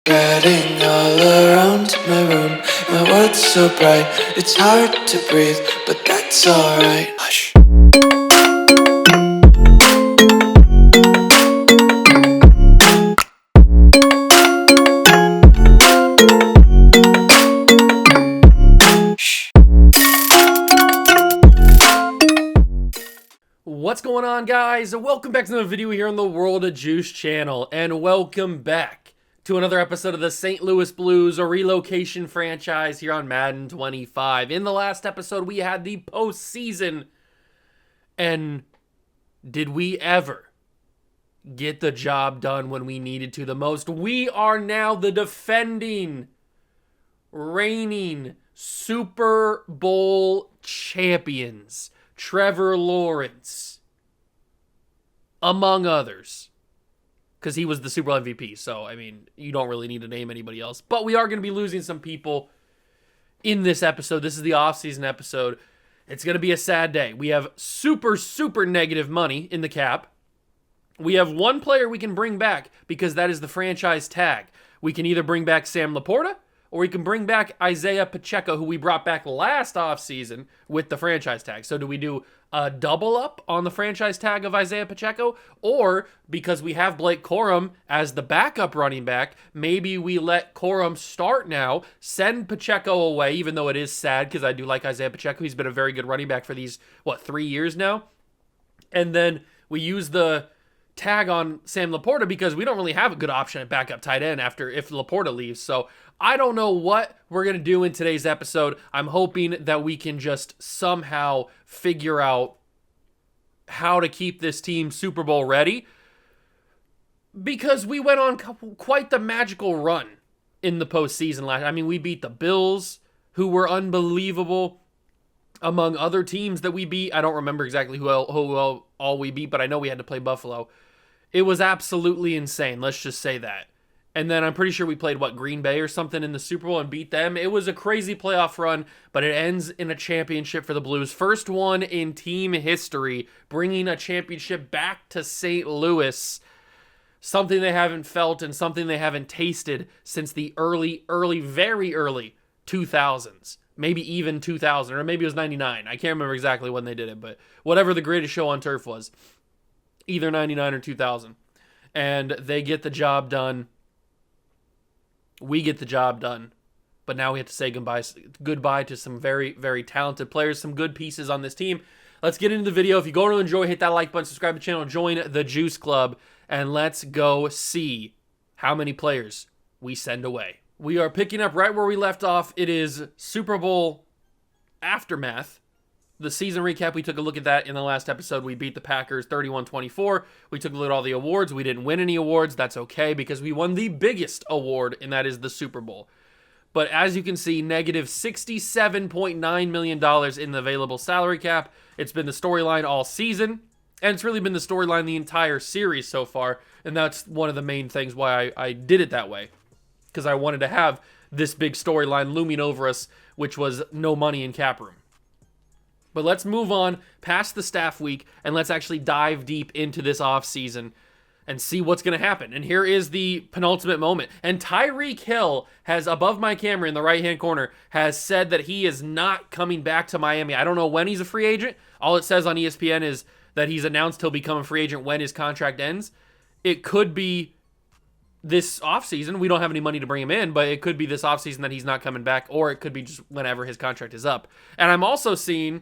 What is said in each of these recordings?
Getting all around my room, my world's so bright, it's hard to breathe, but that's alright. Hush. What's going on, guys? Welcome back to another video here on the World of Juice channel, and welcome back to another episode of the St. Louis Blues, a relocation franchise here on Madden 25. In the last episode, we had the postseason, and did we ever get the job done when we needed to the most? We are now the defending, reigning Super Bowl champions. Trevor Lawrence, among others, because he was the Super Bowl MVP. So, I mean, you don't really need to name anybody else. But we are going to be losing some people in this episode. This is the offseason episode. It's going to be a sad day. We have super, super negative money in the cap. We have one player we can bring back because that is the franchise tag. We can either bring back Sam Laporta, or we can bring back Isaiah Pacheco, who we brought back last offseason with the franchise tag. So do we do a double up on the franchise tag of Isaiah Pacheco? Or, because we have Blake Corum as the backup running back, maybe we let Corum start now, send Pacheco away, even though it is sad because I do like Isaiah Pacheco. He's been a very good running back for these, 3 years now? And then we use the tag on Sam Laporta because we don't really have a good option at backup tight end if Laporta leaves. So I don't know what we're going to do in today's episode. I'm hoping that we can just somehow figure out how to keep this team Super Bowl ready, because we went on quite the magical run in the postseason last. I mean, we beat the Bills, who were unbelievable, among other teams that we beat. I don't remember exactly who all we beat, but I know we had to play Buffalo. It was absolutely insane. Let's just say that. And then I'm pretty sure we played, Green Bay or something in the Super Bowl and beat them. It was a crazy playoff run, but it ends in a championship for the Blues. First one in team history, bringing a championship back to St. Louis. Something they haven't felt and something they haven't tasted since the very early 2000s. Maybe even 2000, or maybe it was 99. I can't remember exactly when they did it, but whatever the greatest show on turf was. Either 99 or 2000. And they get the job done. We get the job done. But now we have to say goodbye to some very, very talented players, some good pieces on this team. Let's get into the video. If you're going to enjoy, hit that like button, subscribe to the channel, join the Juice Club, and let's go see how many players we send away. We are picking up right where we left off. It is Super Bowl aftermath. The season recap, we took a look at that in the last episode. We beat the Packers 31-24. We took a look at all the awards. We didn't win any awards. That's okay because we won the biggest award, and that is the Super Bowl. But as you can see, negative $67.9 million in the available salary cap. It's been the storyline all season, and it's really been the storyline the entire series so far, and that's one of the main things why I did it that way, because I wanted to have this big storyline looming over us, which was no money in cap room. But let's move on past the staff week, and let's actually dive deep into this offseason and see what's going to happen. And here is the penultimate moment. And Tyreek Hill has, above my camera in the right-hand corner, has said that he is not coming back to Miami. I don't know when he's a free agent. All it says on ESPN is that he's announced he'll become a free agent when his contract ends. It could be this offseason. We don't have any money to bring him in, but it could be this offseason that he's not coming back, or it could be just whenever his contract is up. And I'm also seeing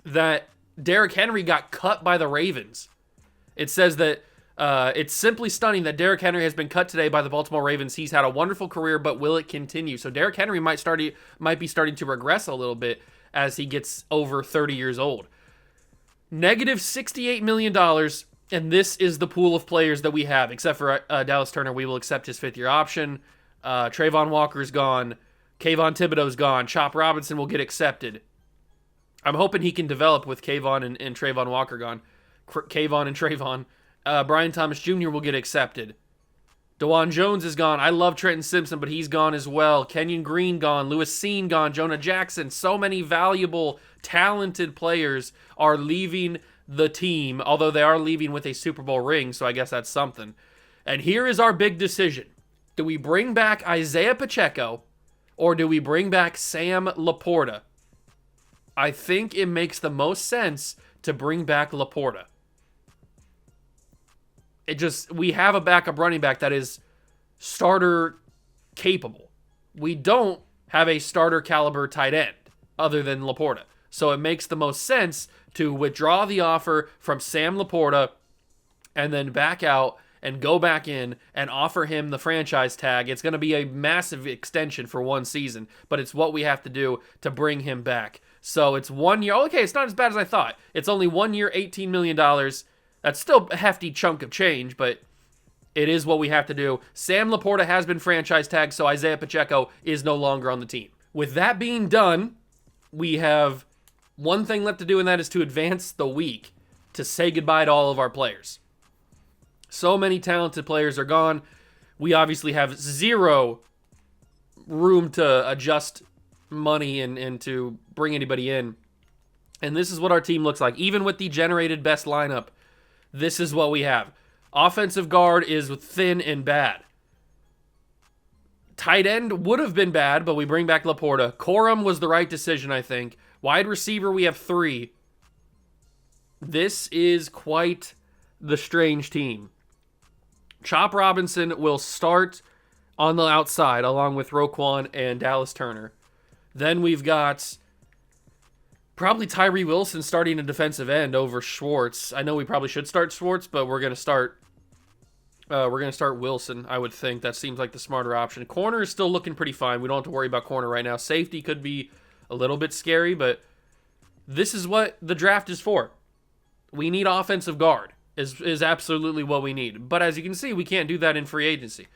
that Derrick Henry got cut by the Ravens. It says that it's simply stunning that Derrick Henry has been cut today by the Baltimore Ravens. He's had a wonderful career, but will it continue? So Derrick Henry might be starting to regress a little bit as he gets over 30 years old. Negative $68 million, and this is the pool of players that we have, except for Dallas Turner. We will accept his fifth-year option. Trayvon Walker's gone. Kayvon Thibodeau's gone. Chop Robinson will get accepted. I'm hoping he can develop with Kayvon and Trayvon Walker gone. Kayvon and Trayvon. Brian Thomas Jr. will get accepted. DeJuan Jones is gone. I love Trenton Simpson, but he's gone as well. Kenyon Green gone. Lewis Seen gone. Jonah Jackson. So many valuable, talented players are leaving the team, although they are leaving with a Super Bowl ring, so I guess that's something. And here is our big decision. Do we bring back Isaiah Pacheco or do we bring back Sam Laporta? I think it makes the most sense to bring back Laporta. We have a backup running back that is starter capable. We don't have a starter caliber tight end other than Laporta. So it makes the most sense to withdraw the offer from Sam Laporta and then back out and go back in and offer him the franchise tag. It's going to be a massive extension for one season, but it's what we have to do to bring him back. So it's 1 year. Okay, it's not as bad as I thought. It's only 1 year, $18 million. That's still a hefty chunk of change, but it is what we have to do. Sam Laporta has been franchise tagged, so Isaiah Pacheco is no longer on the team. With that being done, we have one thing left to do, and that is to advance the week to say goodbye to all of our players. So many talented players are gone. We obviously have zero room to adjust money and to bring anybody in. And this is what our team looks like. Even with the generated best lineup, this is what we have. Offensive guard is thin and bad. Tight end would have been bad, but we bring back Laporta. Corum was the right decision, I think. Wide receiver, we have 3. This is quite the strange team. Chop Robinson will start on the outside along with Roquan and Dallas Turner. Then we've got probably Tyree Wilson starting a defensive end over Schwartz. I know we probably should start Schwartz, but we're going to start Wilson, I would think. That seems like the smarter option. Corner is still looking pretty fine. We don't have to worry about corner right now. Safety could be a little bit scary, but this is what the draft is for. We need offensive guard. Is absolutely what we need. But as you can see, we can't do that in free agency.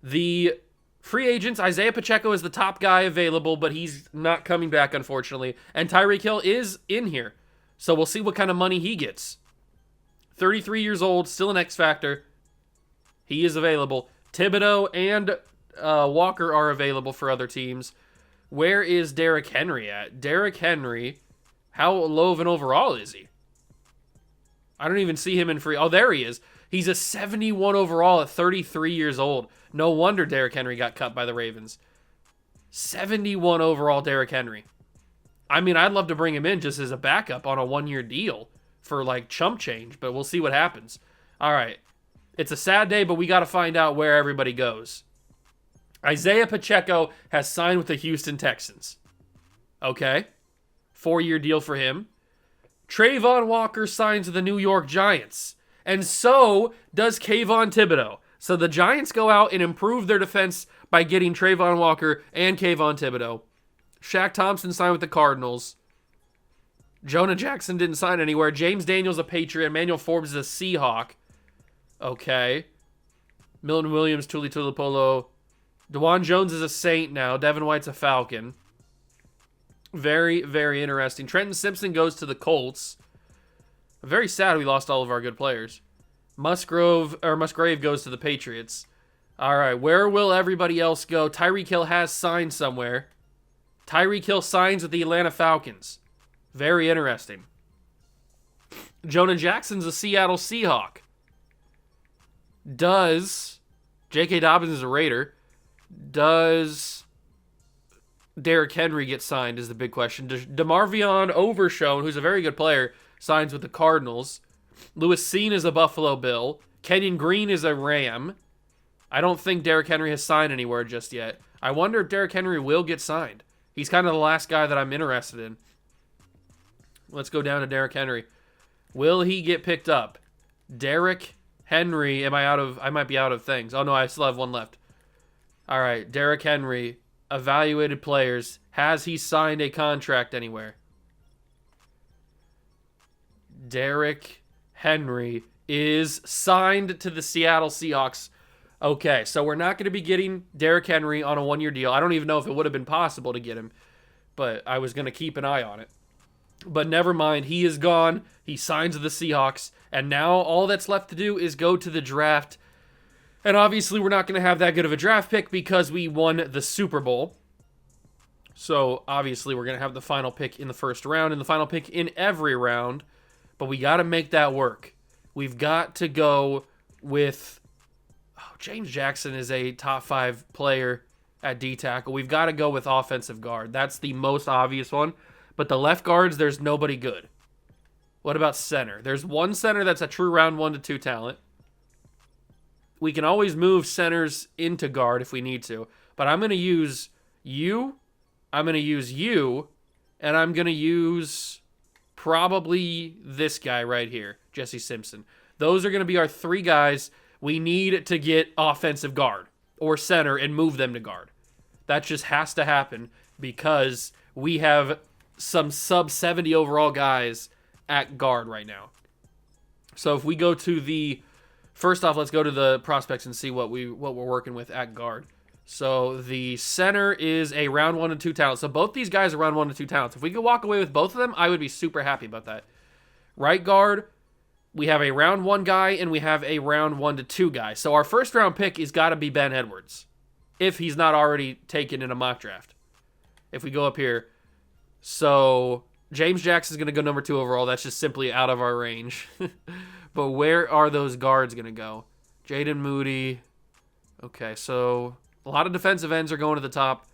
The free agents, Isaiah Pacheco is the top guy available, but he's not coming back, unfortunately. And Tyreek Hill is in here. So we'll see what kind of money he gets. 33 years old, still an X factor. He is available. Thibodeau and Walker are available for other teams. Where is Derrick Henry at? Derrick Henry, how low of an overall is he? I don't even see him in free. Oh, there he is. He's a 71 overall at 33 years old. No wonder Derrick Henry got cut by the Ravens. 71 overall Derrick Henry. I mean, I'd love to bring him in just as a backup on a 1-year deal for like chump change, but we'll see what happens. All right. It's a sad day, but we got to find out where everybody goes. Isaiah Pacheco has signed with the Houston Texans. Okay. 4-year deal for him. Trayvon Walker signs with the New York Giants. And so does Kayvon Thibodeau. So the Giants go out and improve their defense by getting Trayvon Walker and Kayvon Thibodeau. Shaq Thompson signed with the Cardinals. Jonah Jackson didn't sign anywhere. James Daniels a Patriot. Emmanuel Forbes is a Seahawk. Okay. Milton Williams, Tuli Tulipolo. DeJuan Jones is a Saint now. Devin White's a Falcon. Very, very interesting. Trenton Simpson goes to the Colts. Very sad we lost all of our good players. Musgrave goes to the Patriots. All right, where will everybody else go? Tyreek Hill has signed somewhere. Tyreek Hill signs with the Atlanta Falcons. Very interesting. Jonah Jackson's a Seattle Seahawk. Does J.K. Dobbins is a Raider? Does Derrick Henry get signed is the big question. DeMarvion Overshown, who's a very good player, signs with the Cardinals. Lewis Seen is a Buffalo Bill. Kenyon Green is a Ram. I don't think Derrick Henry has signed anywhere just yet. I wonder if Derrick Henry will get signed. He's kind of the last guy that I'm interested in. Let's go down to Derrick Henry. Will he get picked up? Derrick Henry, I might be out of things. Oh no, I still have one left. All right, Derrick Henry, evaluated players. Has he signed a contract anywhere? Derrick Henry is signed to the Seattle Seahawks. Okay, so we're not going to be getting Derrick Henry on a 1-year deal. I don't even know if it would have been possible to get him, but I was going to keep an eye on it. But never mind, he is gone. He signs with the Seahawks, and now all that's left to do is go to the draft. And obviously we're not going to have that good of a draft pick because we won the Super Bowl. So obviously we're going to have the final pick in the first round and the final pick in every round. But we got to make that work. We've got to go with James Jackson is a top 5 player at D tackle. We've got to go with offensive guard. That's the most obvious one. But the left guards, there's nobody good. What about center? There's one center that's a true round 1 to 2 talent. We can always move centers into guard if we need to. But I'm going to use you. I'm going to use you. And I'm going to use probably this guy right here, Jesse Simpson. Those are going to be our 3 guys we need to get offensive guard or center and move them to guard. That just has to happen because we have some sub 70 overall guys at guard right now. So if we go to the first off, let's go to the prospects and see what we're working with at guard. So the center is a round 1 and 2 talent. So both these guys are round 1 and 2 talents. If we could walk away with both of them, I would be super happy about that. Right guard, we have a round 1 guy and we have a round 1 to 2 guy. So our first round pick has got to be Ben Edwards, if he's not already taken in a mock draft. If we go up here, so James Jackson's going to go number 2 overall. That's just simply out of our range. But where are those guards going to go? Jaden Moody. Okay, so a lot of defensive ends are going to the top,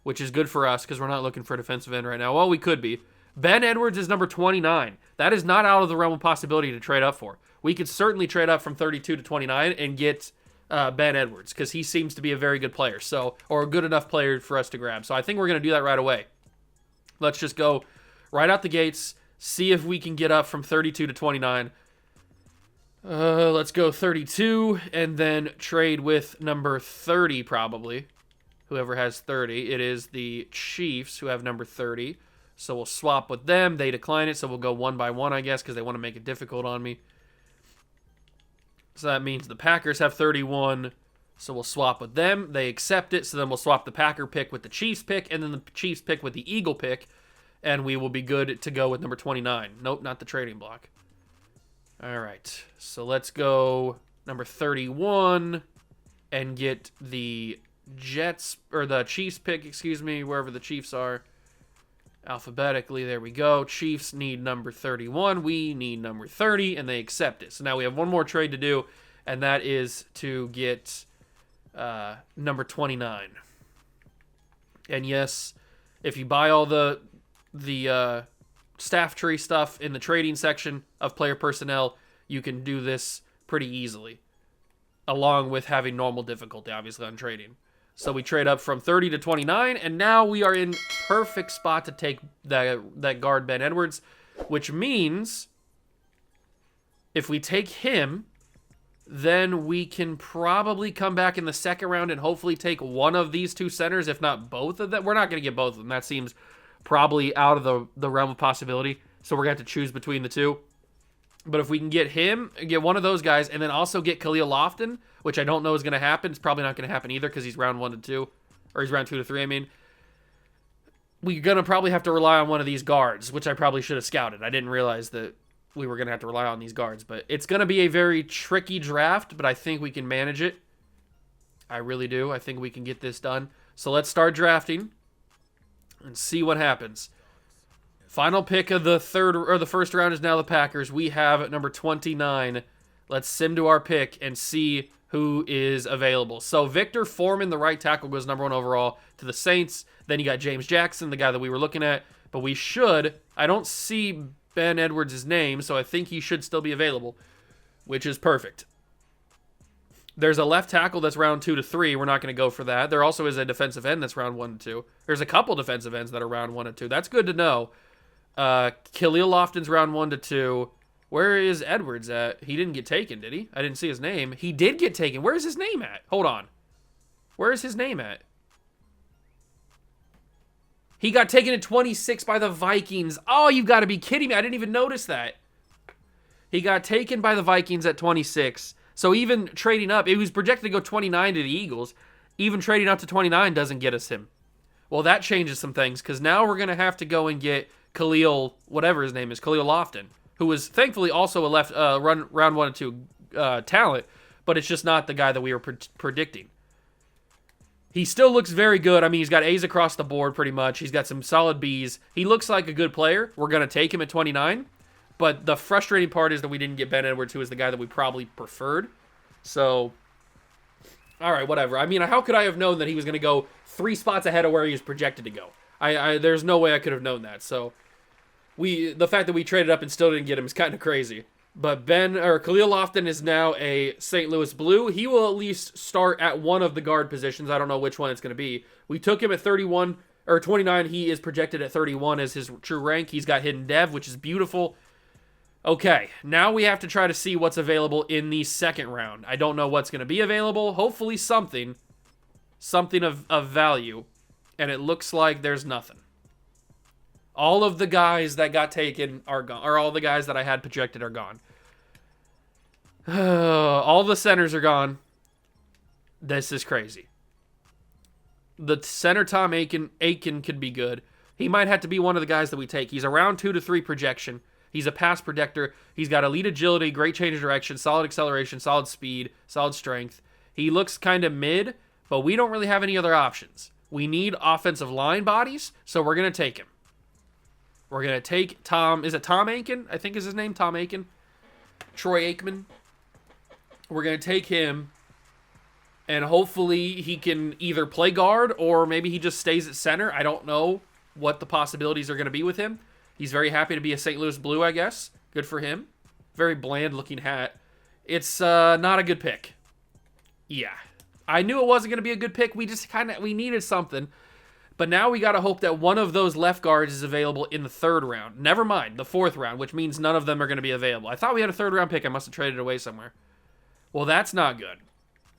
which is good for us because we're not looking for a defensive end right now. Well, we could be. Ben Edwards is number 29. That is not out of the realm of possibility to trade up for. We could certainly trade up from 32 to 29 and get Ben Edwards because he seems to be a very good player, or a good enough player for us to grab. So I think we're going to do that right away. Let's just go right out the gates, see if we can get up from 32 to 29. Let's go 32 and then trade with number 30 probably. Whoever has 30. It is the Chiefs who have number 30. So we'll swap with them. They decline it, so we'll go 1 by 1, I guess, because they want to make it difficult on me. So that means the Packers have 31, so we'll swap with them. They accept it, so then we'll swap the Packer pick with the Chiefs pick, and then the Chiefs pick with the Eagle pick, and we will be good to go with number 29. Nope, not the trading block. All right, so let's go number 31 and get the Jets, or the Chiefs pick, excuse me, wherever the Chiefs are. Alphabetically, there we go. Chiefs need number 31. We need number 30, and they accept it. So now we have one more trade to do, and that is to get number 29. And yes, if you buy all the staff tree stuff in the trading section of player personnel, you can do this pretty easily, along with having normal difficulty, obviously, on trading. So we trade up from 30 to 29, and now we are in perfect spot to take that guard Ben Edwards, which means if we take him, then we can probably come back in the second round and hopefully take one of these 2 centers, if not both of them. We're not going to get both of them. That seems probably out of the realm of possibility, so we're going to have to choose between the 2. But if we can get him, get one of those guys, and then also get Khalil Lofton, which I don't know is going to happen. It's probably not going to happen either because he's round 1 to 2. Or he's round 2 to 3, I mean. We're going to probably have to rely on one of these guards, which I probably should have scouted. I didn't realize that we were going to have to rely on these guards. But it's going to be a very tricky draft, but I think we can manage it. I really do. I think we can get this done. So let's start drafting and see what happens. Final pick of the first round is now the Packers. We have at number 29. Let's sim to our pick and see who is available. So Victor Foreman, the right tackle, goes number 1 overall to the Saints. Then you got James Jackson, the guy that we were looking at. But I don't see Ben Edwards' name, so I think he should still be available, which is perfect. There's a left tackle that's round 2 to 3. We're not going to go for that. There also is a defensive end that's round 1 to 2. There's a couple defensive ends that are round 1 to 2. That's good to know. Khalil Lofton's round 1 to 2. Where is Edwards at? He didn't get taken, did he? I didn't see his name. He did get taken. Where is his name at? Hold on. Where is his name at? He got taken at 26 by the Vikings. Oh, you've got to be kidding me. I didn't even notice that. He got taken by the Vikings at 26. So even trading up, it was projected to go 29 to the Eagles. Even trading up to 29 doesn't get us him. Well, that changes some things because now we're going to have to go and get Khalil, whatever his name is, Khalil Lofton, who was thankfully also a round 1 and 2 talent, but it's just not the guy that we were predicting. He still looks very good. I mean, he's got A's across the board pretty much. He's got some solid B's. He looks like a good player. We're going to take him at 29, but the frustrating part is that we didn't get Ben Edwards, who is the guy that we probably preferred. So All right, whatever. I mean, how could I have known that he was going to go 3 spots ahead of where he was projected to go? There's no way I could have known that. So the fact that we traded up and still didn't get him is kind of crazy. But Khalil Lofton is now a St. Louis Blue. He will at least start at one of the guard positions. I don't know which one it's going to be. We took him at 31 or 29. He is projected at 31 as his true rank. He's got hidden dev, which is beautiful. Okay, now we have to try to see what's available in the second round. I don't know what's going to be available. Hopefully something of value. And it looks like there's nothing. All of the guys that got taken are gone, or all the guys that I had projected are gone. All the centers are gone. This is crazy. The center Tom Aiken could be good. He might have to be one of the guys that we take. He's around 2 to 3 projection. He's a pass protector. He's got elite agility, great change of direction, solid acceleration, solid speed, solid strength. He looks kind of mid, but we don't really have any other options. We need offensive line bodies, so we're going to take him. We're going to take Tom. Is it Tom Aiken? I think is his name, Tom Aiken. Troy Aikman. We're going to take him, and hopefully he can either play guard or maybe he just stays at center. I don't know what the possibilities are going to be with him. He's very happy to be a St. Louis Blue, I guess. Good for him. Very bland-looking hat. It's not a good pick. Yeah. I knew it wasn't going to be a good pick. We just we needed something. But now we got to hope that one of those left guards is available in the third round. Never mind, the fourth round, which means none of them are going to be available. I thought we had a third round pick. I must have traded it away somewhere. Well, that's not good.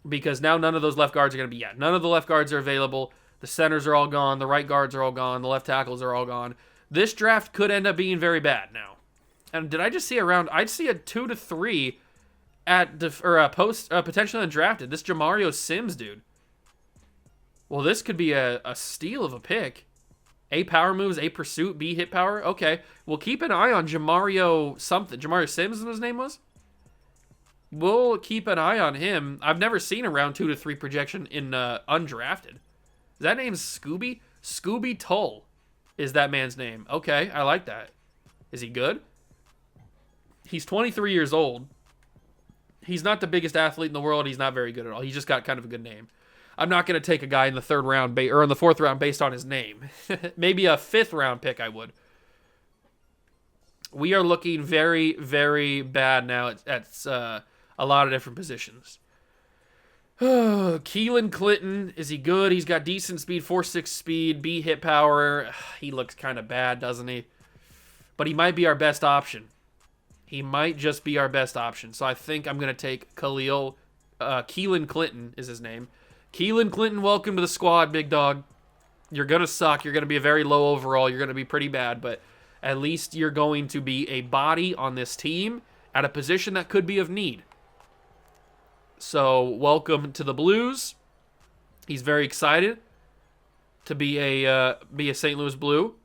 Because now none of those left guards are going to be... Yeah, none of the left guards are available. The centers are all gone. The right guards are all gone. The left tackles are all gone. This draft could end up being very bad now. And did I just see a round? I'd see a 2 to 3 at potentially undrafted. This Jamario Sims dude. Well, this could be a steal of a pick. A power moves, A pursuit, B hit power. Okay, we'll keep an eye on Jamario something. Jamario Sims, his name was? We'll keep an eye on him. I've never seen a round 2 to 3 projection in undrafted. Is that name Scooby? Scooby Tull is that man's name. Okay, I like that. Is he good? He's 23 years old. He's not the biggest athlete in the world. He's not very good at all. He's just got kind of a good name. I'm not going to take a guy in the third round or in the fourth round based on his name. Maybe a fifth round pick I would. We are looking very, very bad now at a lot of different positions. Keelan Clinton, is he good? He's got decent speed, 4.6 speed, B hit power. He looks kind of bad, doesn't he? But he might be our best option. He might just be our best option. So I think I'm going to take Keelan Clinton is his name. Keelan Clinton, welcome to the squad, big dog. You're going to suck. You're going to be a very low overall. You're going to be pretty bad, but at least you're going to be a body on this team at a position that could be of need. So, welcome to the Blues. He's very excited to be a St. Louis Blue.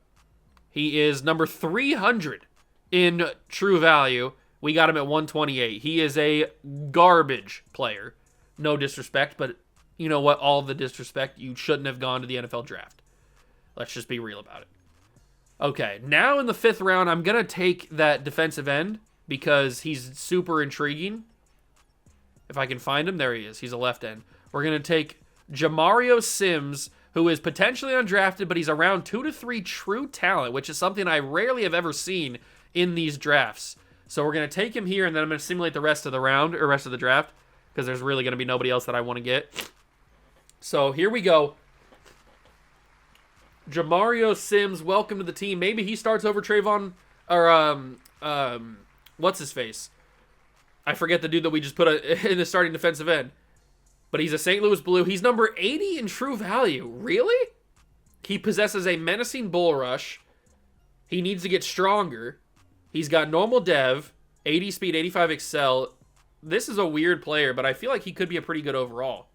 He is number 300 in true value. We got him at 128. He is a garbage player. No disrespect, but you know what? All the disrespect, you shouldn't have gone to the NFL draft. Let's just be real about it. Okay, now in the fifth round, I'm going to take that defensive end because he's super intriguing. If I can find him, there he is. He's a left end. We're going to take Jamario Sims, who is potentially undrafted, but he's around 2 to 3 true talent, which is something I rarely have ever seen in these drafts. So we're going to take him here, and then I'm going to simulate the rest of the round, or rest of the draft, because there's really going to be nobody else that I want to get. So here we go. Jamario Sims, welcome to the team. Maybe he starts over Trayvon, or, what's his face? I forget the dude that we just put in the starting defensive end. But he's a St. Louis Blue. He's number 80 in true value. Really? He possesses a menacing bull rush. He needs to get stronger. He's got normal dev, 80 speed, 85 excel. This is a weird player, but I feel like he could be a pretty good overall.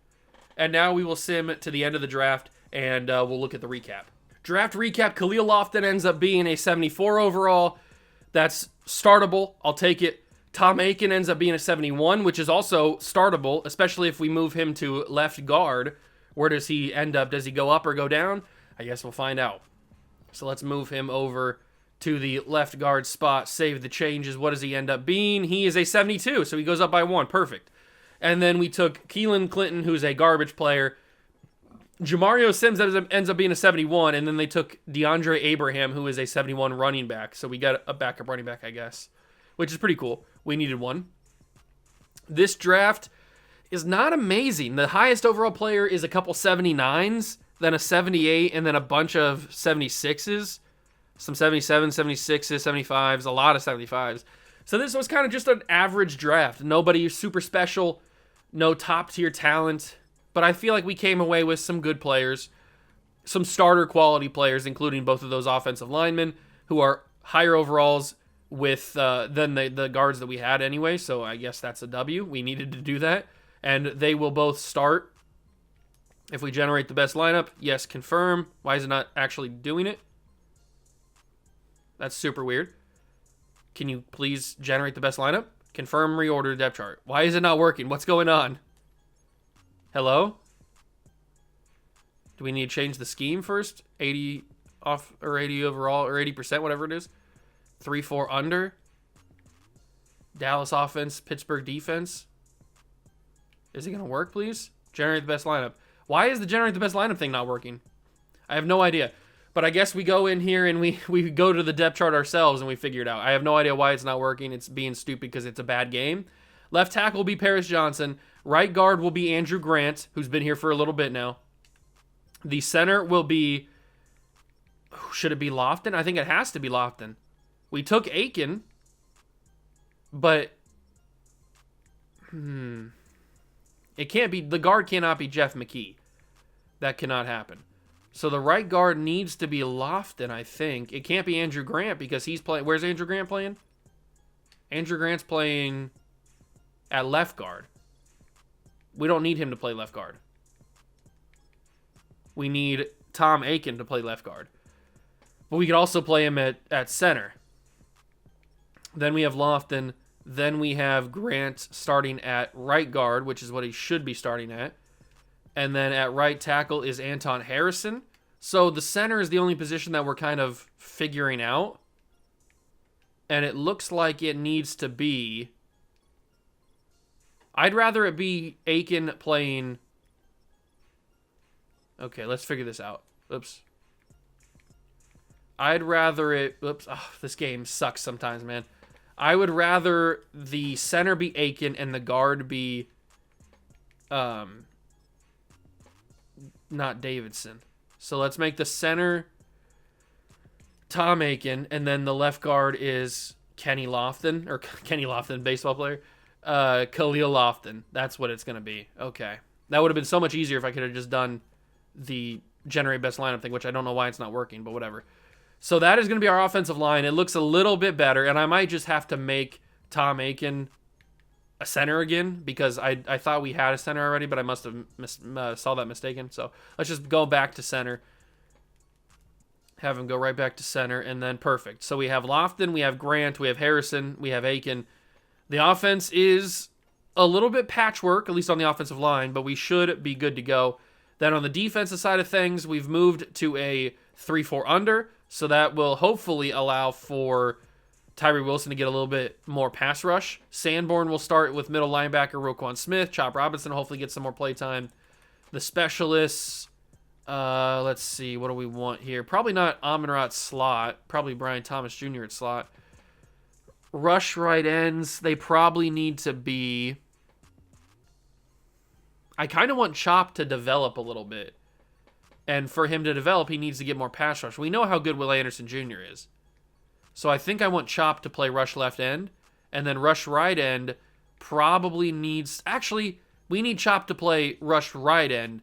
And now we will sim to the end of the draft, and we'll look at the recap. Draft recap, Khalil Lofton ends up being a 74 overall. That's startable. I'll take it. Tom Aiken ends up being a 71, which is also startable, especially if we move him to left guard. Where does he end up? Does he go up or go down? I guess we'll find out. So let's move him over to the left guard spot. Save the changes. What does he end up being? He is a 72, so he goes up by 1. Perfect. And then we took Keelan Clinton, who's a garbage player. Jamario Sims ends up being a 71, and then they took DeAndre Abraham, who is a 71 running back. So we got a backup running back, I guess, which is pretty cool. We needed one. This draft is not amazing. The highest overall player is a couple 79s, then a 78, and then a bunch of 76s. Some 77s, 76s, 75s, a lot of 75s. So this was kind of just an average draft. Nobody super special, no top-tier talent. But I feel like we came away with some good players, some starter quality players, including both of those offensive linemen who are higher overalls with than the guards that we had anyway. So I guess that's a W. We needed to do that. And they will both start. If we generate the best lineup, yes, confirm. Why is it not actually doing it? That's super weird. Can you please generate the best lineup? Confirm reorder depth chart. Why is it not working? What's going on? Hello? Do we need to change the scheme first? 80 off or 80 overall or 80%, whatever it is. 3-4 under. Dallas offense, Pittsburgh defense. Is it going to work, please? Generate the best lineup. Why is the generate the best lineup thing not working? I have no idea. But I guess we go in here and we go to the depth chart ourselves and we figure it out. I have no idea why it's not working. It's being stupid because it's a bad game. Left tackle will be Paris Johnson. Right guard will be Andrew Grant, who's been here for a little bit now. The center will be... Should it be Lofton? I think it has to be Lofton. We took Aiken, but... It can't be... The guard cannot be Jeff McKee. That cannot happen. So the right guard needs to be Lofton, I think. It can't be Andrew Grant because he's playing... Where's Andrew Grant playing? Andrew Grant's playing at left guard. We don't need him to play left guard. We need Tom Aiken to play left guard. But we could also play him at center. Then we have Lofton. Then we have Grant starting at right guard, which is what he should be starting at. And then at right tackle is Anton Harrison. So the center is the only position that we're kind of figuring out. And it looks like it needs to be... I'd rather it be Aiken playing... Okay, let's figure this out. Oops. I'd rather it... Oops. Oh, this game sucks sometimes, man. I would rather the center be Aiken and the guard be... Not Davidson. So let's make the center Tom Aiken, and then the left guard is Kenny Lofton, or Kenny Lofton, baseball player. Khalil Lofton. That's what it's going to be. Okay. That would have been so much easier if I could have just done the generate best lineup thing, which I don't know why it's not working, but whatever. So that is going to be our offensive line. It looks a little bit better, and I might just have to make Tom Aiken a center again because I thought we had a center already, but I must have saw that mistaken. So let's just go back to center. Have him go right back to center, and then perfect. So we have Lofton, we have Grant, we have Harrison, we have Aiken. The offense is a little bit patchwork, at least on the offensive line, but we should be good to go. Then on the defensive side of things, we've moved to a 3-4 under, so that will hopefully allow for Tyree Wilson to get a little bit more pass rush. Sanborn will start with middle linebacker Roquan Smith. Chop Robinson hopefully get some more play time. The specialists, let's see, what do we want here? Probably not Amon-Ra at slot. Probably Brian Thomas Jr. at slot. Rush right ends, they probably need to be... I kind of want Chop to develop a little bit. And for him to develop, he needs to get more pass rush. We know how good Will Anderson Jr. is. So I think I want Chop to play rush left end. And then rush right end probably needs... Actually, we need Chop to play rush right end.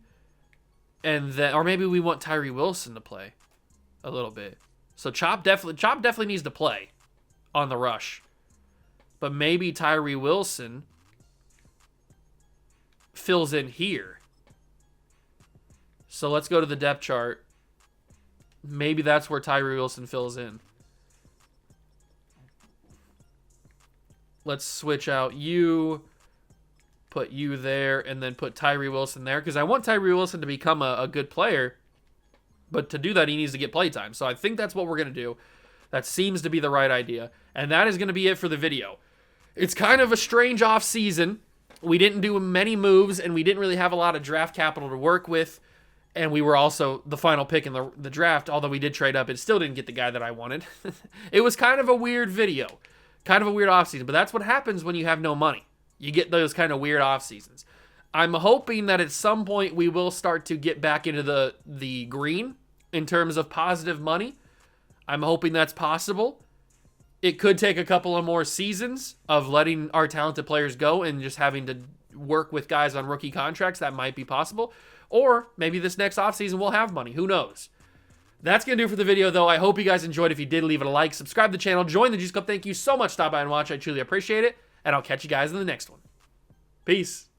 And then, or maybe we want Tyree Wilson to play a little bit. So Chop definitely needs to play on the rush. But maybe Tyree Wilson fills in here. So let's go to the depth chart. Maybe that's where Tyree Wilson fills in. Let's switch out you, put you there, and then put Tyree Wilson there. Because I want Tyree Wilson to become a good player. But to do that, he needs to get play time. So I think that's what we're going to do. That seems to be the right idea. And that is going to be it for the video. It's kind of a strange off season. we didn't do many moves, and we didn't really have a lot of draft capital to work with. And we were also the final pick in the draft. Although we did trade up, it still didn't get the guy that I wanted. It was kind of a weird video. Kind of a weird offseason. But that's what happens when you have no money. You get those kind of weird off seasons. I'm hoping that at some point we will start to get back into the green in terms of positive money. I'm hoping that's possible. It could take a couple of more seasons of letting our talented players go and just having to work with guys on rookie contracts. That might be possible. Or maybe this next offseason we'll have money. Who knows? That's going to do it for the video, though. I hope you guys enjoyed. If you did, leave it a like. Subscribe to the channel. Join the Juice Club. Thank you so much. Stop by and watch. I truly appreciate it. And I'll catch you guys in the next one. Peace.